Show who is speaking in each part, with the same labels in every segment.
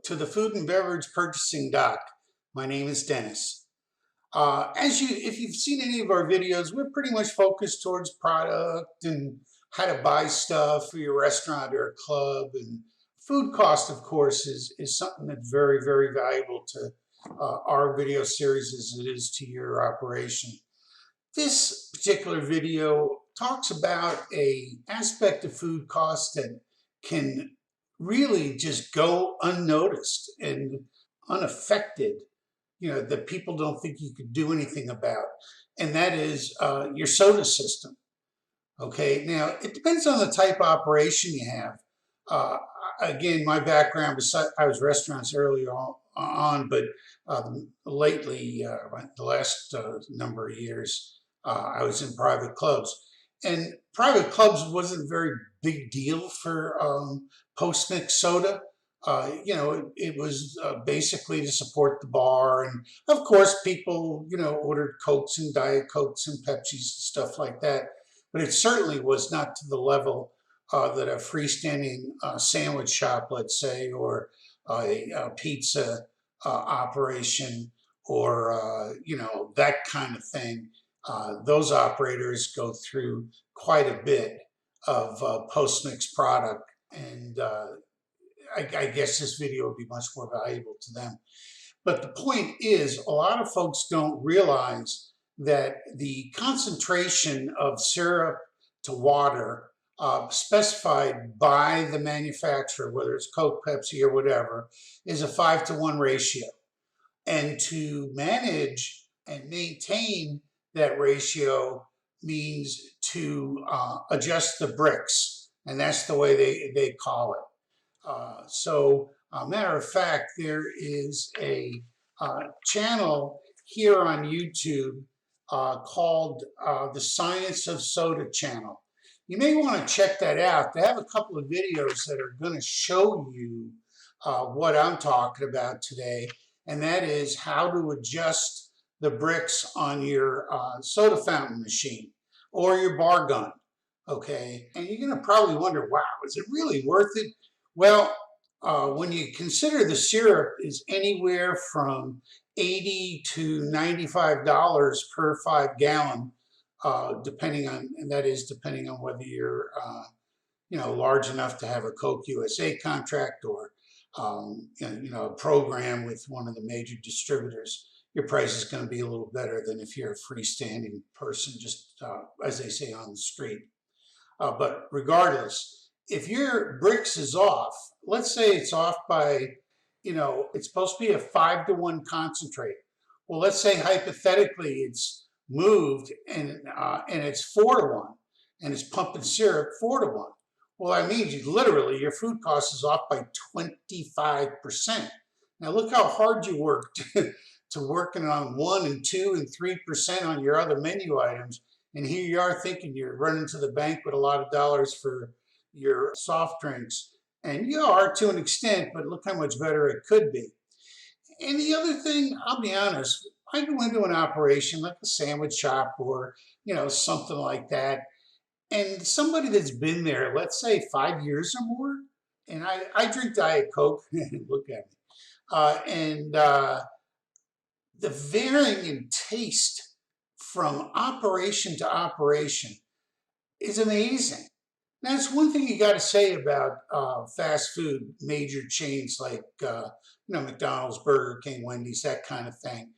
Speaker 1: to the Food and Beverage Purchasing Doc. My name is Dennis. If you've seen any of our videos, we're pretty much focused towards product and how to buy stuff for your restaurant or a club. And food cost, of course, is something that's very, very valuable to our video series as it is to your operation. This particular video talks about an aspect of food cost that can really just go unnoticed and unaffected, that people don't think you could do anything about, and that is your soda system. Okay, now it depends on the type of operation you have. Again, my background was I was restaurants earlier on, but lately, the last number of years, I was in private clubs. And private clubs wasn't a very big deal for post-mix soda. It was basically to support the bar. And of course, people, ordered Cokes and Diet Cokes and Pepsis and stuff like that. But it certainly was not to the level that a freestanding sandwich shop, let's say, or a pizza operation, or, that kind of thing. Those operators go through quite a bit of post-mix product, and I guess this video would be much more valuable to them. But the point is, a lot of folks don't realize that the concentration of syrup to water specified by the manufacturer, whether it's Coke, Pepsi, or whatever, is a 5-to-1 ratio. And to manage and maintain that ratio means to adjust the bricks, and that's the way they call it. Matter of fact, there is a channel here on YouTube called the Science of Soda channel. You may want to check that out. They have a couple of videos that are going to show you what I'm talking about today, and that is how to adjust the bricks on your soda fountain machine or your bar gun. Okay, and you're going to probably wonder, wow, is it really worth it? Well, when you consider the syrup is anywhere from $80 to $95 per 5-gallon, depending on whether you're large enough to have a Coke USA contract or a program with one of the major distributors. Your price is going to be a little better than if you're a freestanding person, just as they say, on the street. But regardless, if your bricks is off, let's say it's off by, it's supposed to be a 5-to-1 concentrate. Well, let's say hypothetically it's moved and it's 4-to-1 and it's pumping syrup 4-to-1. Well, that means literally your food cost is off by 25%. Now look how hard you worked to working on 1 and 2 and 3% on your other menu items. And here you are thinking you're running to the bank with a lot of dollars for your soft drinks. And you are to an extent, but look how much better it could be. And the other thing, I'll be honest, I go into an operation like a sandwich shop or, something like that. And somebody that's been there, let's say 5 years or more, and I drink Diet Coke, look at me. The varying in taste from operation to operation is amazing. Now, it's one thing you got to say about fast food major chains like McDonald's, Burger King, Wendy's, that kind of thing.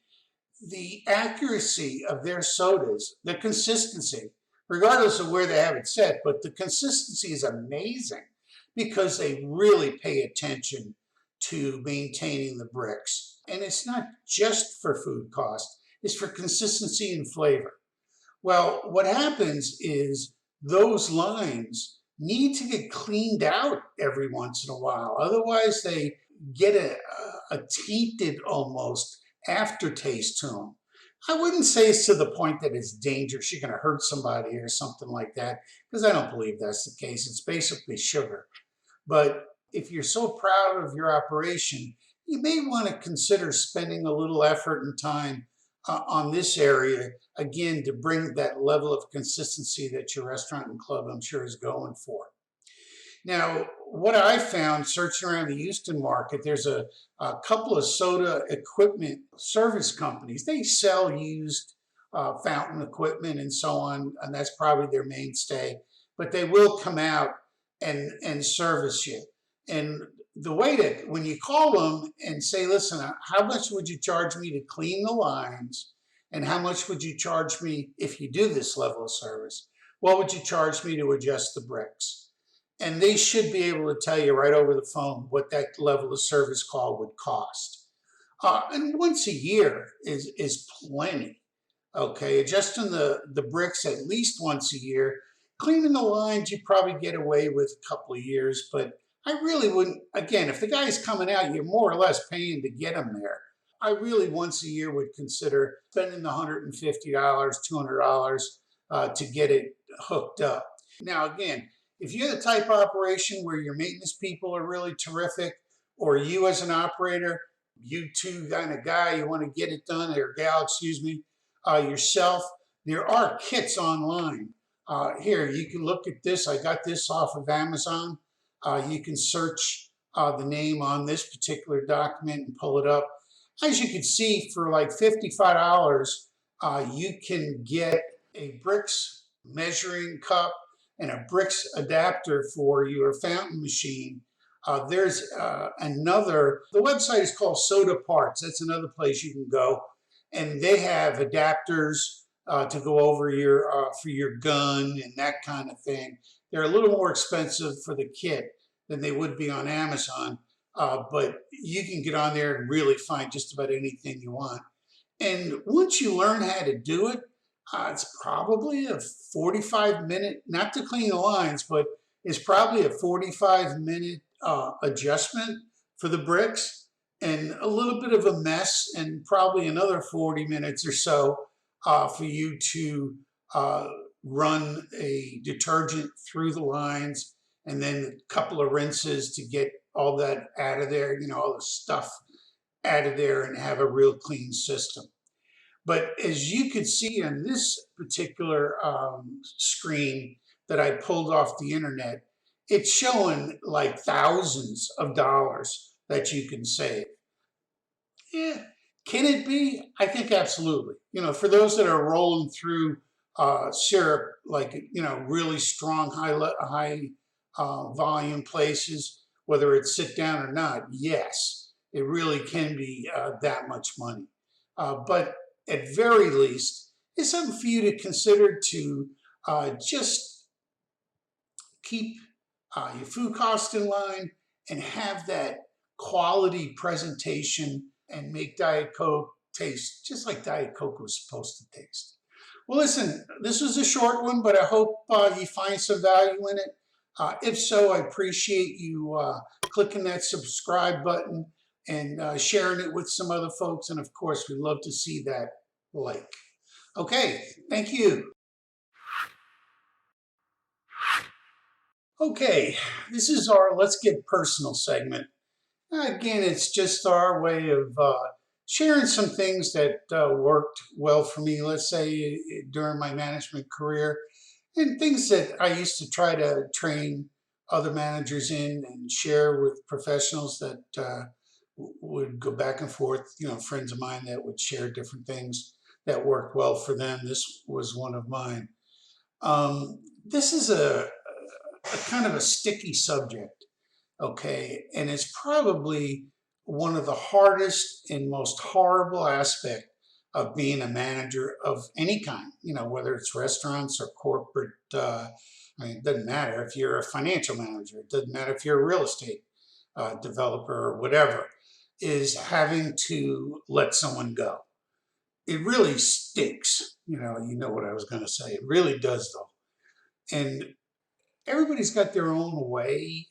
Speaker 1: The accuracy of their sodas, the consistency, regardless of where they have it set, but the consistency is amazing because they really pay attention to maintaining the bricks. And it's not just for food cost, it's for consistency and flavor. Well, what happens is those lines need to get cleaned out every once in a while. Otherwise, they get a tainted almost aftertaste to them. I wouldn't say it's to the point that it's dangerous, you're going to hurt somebody or something like that, because I don't believe that's the case. It's basically sugar. But if you're so proud of your operation, you may want to consider spending a little effort and time on this area, again, to bring that level of consistency that your restaurant and club, I'm sure, is going for. Now, what I found searching around the Houston market, there's a couple of soda equipment service companies. They sell used fountain equipment and so on, and that's probably their mainstay. But they will come out and service you. And the way that when you call them and say, listen, how much would you charge me to clean the lines? And how much would you charge me if you do this level of service? What would you charge me to adjust the bricks? And they should be able to tell you right over the phone what that level of service call would cost. And once a year is plenty. Okay, adjusting the bricks at least once a year. Cleaning the lines, you probably get away with a couple of years, but I really wouldn't. Again, if the guy's coming out, you're more or less paying to get him there. I really once a year would consider spending the $150, $200 to get it hooked up. Now, again, if you're the type of operation where your maintenance people are really terrific, or you as an operator, you two kind of guy, you want to get it done, or gal, excuse me, yourself, there are kits online. Here, you can look at this. I got this off of Amazon. You can search the name on this particular document and pull it up. As you can see, for like $55, you can get a bricks measuring cup and a bricks adapter for your fountain machine. There's the website is called Soda Parts. That's another place you can go. And they have adapters to go over for your gun and that kind of thing. They're a little more expensive for the kit than they would be on Amazon, but you can get on there and really find just about anything you want. And once you learn how to do it, it's probably a 45-minute, not to clean the lines, but it's probably a 45-minute adjustment for the bricks and a little bit of a mess, and probably another 40 minutes or so for you to run a detergent through the lines, and then a couple of rinses to get all that out of there, all the stuff out of there, and have a real clean system. But as you can see on this particular screen that I pulled off the internet, it's showing like thousands of dollars that you can save. Yeah, can it be? I think absolutely. For those that are rolling through syrup, like really strong high volume places, whether it's sit down or not, yes, it really can be that much money. But at very least, it's something for you to consider to just keep your food costs in line and have that quality presentation and make Diet Coke taste just like Diet Coke was supposed to taste. Well, listen, this was a short one, but I hope you find some value in it. If so, I appreciate you clicking that subscribe button and sharing it with some other folks. And of course, we'd love to see that like. Okay, thank you. Okay, this is our Let's Get Personal segment. Again, it's just our way of sharing some things that worked well for me, let's say during my management career, and things that I used to try to train other managers in and share with professionals that would go back and forth, friends of mine that would share different things that worked well for them. This was one of mine. This is a kind of a sticky subject, okay? And it's probably one of the hardest and most horrible aspect of being a manager of any kind, whether it's restaurants or corporate. It doesn't matter if you're a financial manager. It doesn't matter if you're a real estate developer or whatever, is having to let someone go. It really stinks. You know what I was going to say. It really does, though. And everybody's got their own way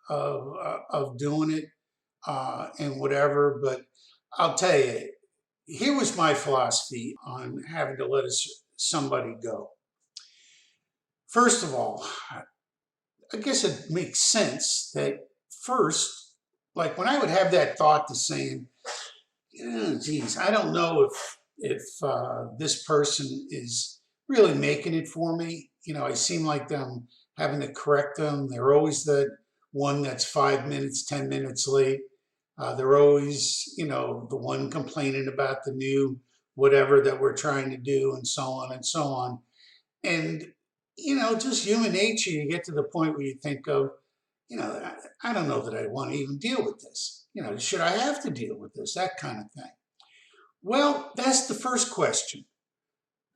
Speaker 1: of doing it and whatever. But I'll tell you, here was my philosophy on having to let somebody go. First of all, I guess it makes sense that first, like when I would have that thought to saying, geez, I don't know if this person is really making it for me. I seem like I'm having to correct them. They're always the one that's 5 minutes, 10 minutes late. They're always, the one complaining about the new whatever that we're trying to do, and so on and so on. And, just human nature, you get to the point where you think of, I don't know that I want to even deal with this. Should I have to deal with this? That kind of thing. Well, that's the first question.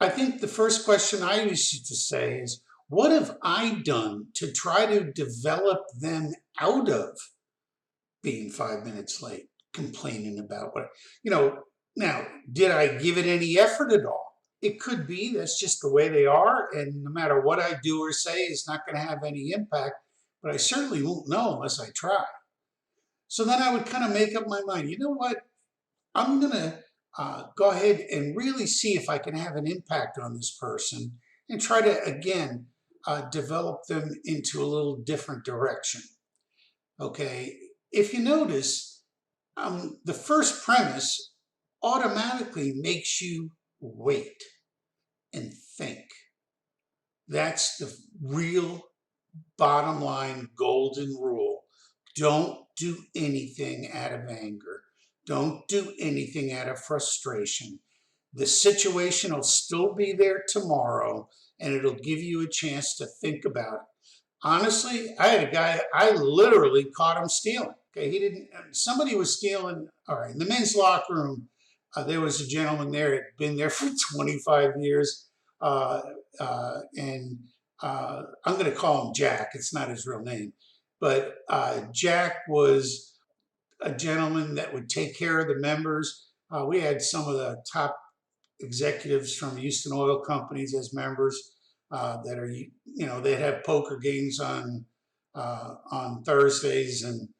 Speaker 1: I think the first question I used to say is, what have I done to try to develop them out of being 5 minutes late, complaining about now, did I give it any effort at all? It could be that's just the way they are, and no matter what I do or say, it's not going to have any impact, but I certainly won't know unless I try. So then I would kind of make up my mind, you know what? I'm going to go ahead and really see if I can have an impact on this person and try to, again, develop them into a little different direction. Okay, if you notice, the first premise automatically makes you wait and think. That's the real bottom line golden rule. Don't do anything out of anger. Don't do anything out of frustration. The situation will still be there tomorrow, and it'll give you a chance to think about it. Honestly, I had a guy, I literally caught him stealing. Okay, somebody was stealing. All right, in the men's locker room, there was a gentleman there, had been there for 25 years. And I'm going to call him Jack. It's not his real name. But Jack was a gentleman that would take care of the members. We had some of the top executives from Houston oil companies as members that are, they'd have poker games on Thursdays. And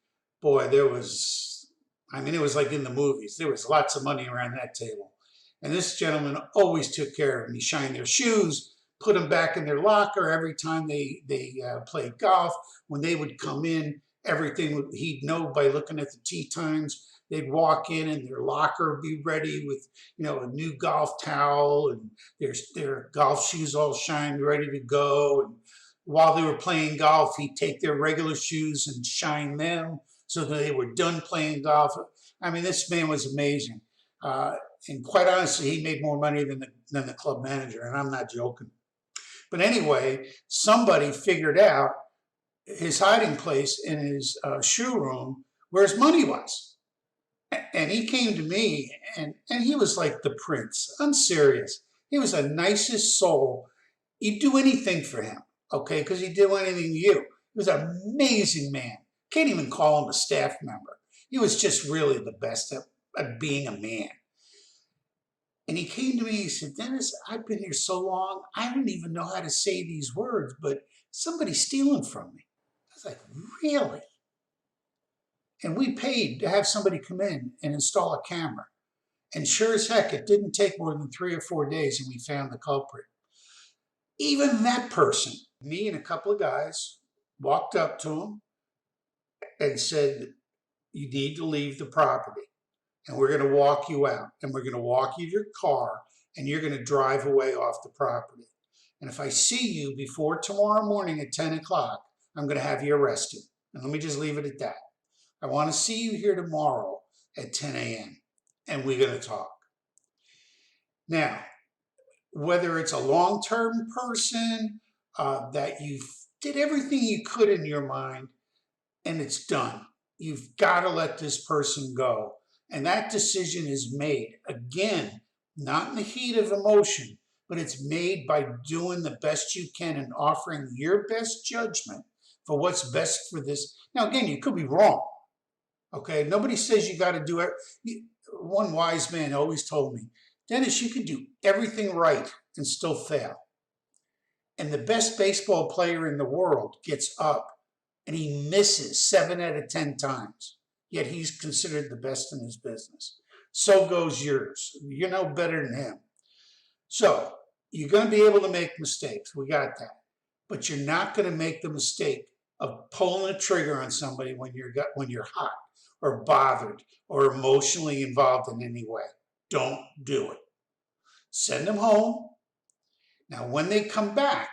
Speaker 1: boy, it was like in the movies. There was lots of money around that table. And this gentleman always took care of them. He shined their shoes, put them back in their locker every time they played golf. When they would come in, everything he'd know by looking at the tee times. They'd walk in and their locker would be ready with, a new golf towel and their golf shoes all shined, ready to go. And while they were playing golf, he'd take their regular shoes and shine them so that they were done playing golf. This man was amazing. And quite honestly, he made more money than the club manager, and I'm not joking. But anyway, somebody figured out his hiding place in his shoe room where his money was. And he came to me, and he was like the prince. I'm serious. He was the nicest soul. You'd do anything for him, okay, because he'd do anything to you. He was an amazing man. Can't even call him a staff member. He was just really the best at being a man. And he came to me, he said, Dennis, I've been here so long, I don't even know how to say these words, but somebody's stealing from me. I was like, really? And we paid to have somebody come in and install a camera. And sure as heck, it didn't take more than 3 or 4 days and we found the culprit. Even that person, me and a couple of guys, walked up to him and said, you need to leave the property. And we're going to walk you out, and we're going to walk you to your car, and you're going to drive away off the property. And if I see you before tomorrow morning at 10 o'clock, I'm going to have you arrested. And let me just leave it at that. I want to see you here tomorrow at 10 a.m., and we're going to talk. Now, whether it's a long-term person that you did everything you could in your mind, and it's done, you've got to let this person go. And that decision is made, again, not in the heat of emotion, but it's made by doing the best you can and offering your best judgment for what's best for this. Now, again, you could be wrong, okay? Nobody says you got to do it. One wise man always told me, Dennis, you could do everything right and still fail. And the best baseball player in the world gets up and he misses 7 out of 10 times. Yet he's considered the best in his business. So goes yours. You're no better than him. So you're going to be able to make mistakes. We got that. But you're not going to make the mistake of pulling a trigger on somebody when you're hot or bothered or emotionally involved in any way. Don't do it. Send them home. Now, when they come back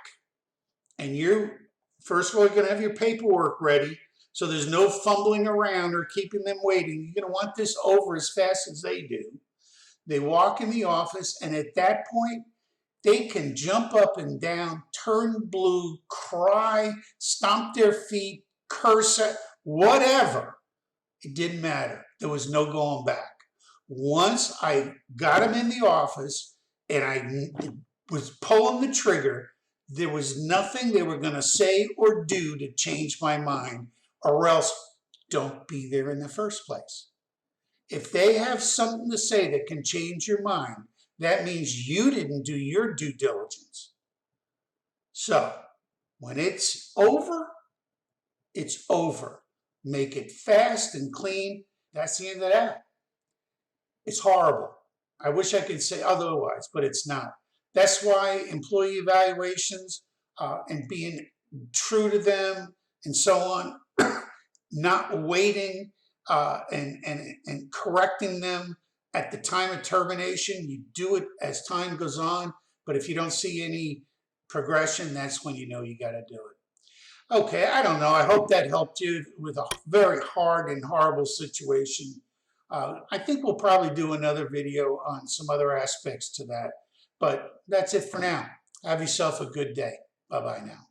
Speaker 1: and you're First of all, you're going to have your paperwork ready, so there's no fumbling around or keeping them waiting. You're going to want this over as fast as they do. They walk in the office, and at that point, they can jump up and down, turn blue, cry, stomp their feet, curse, whatever. It didn't matter. There was no going back. Once I got them in the office and I was pulling the trigger, there was nothing they were going to say or do to change my mind, or else don't be there in the first place. If they have something to say that can change your mind, that means you didn't do your due diligence. So when it's over, it's over. Make it fast and clean. That's the end of that. It's horrible. I wish I could say otherwise, but it's not. That's why employee evaluations and being true to them and so on, not waiting and correcting them at the time of termination. You do it as time goes on, but if you don't see any progression, that's when you know you got to do it. Okay, I don't know. I hope that helped you with a very hard and horrible situation. I think we'll probably do another video on some other aspects to that, but that's it for now. Have yourself a good day. Bye-bye now.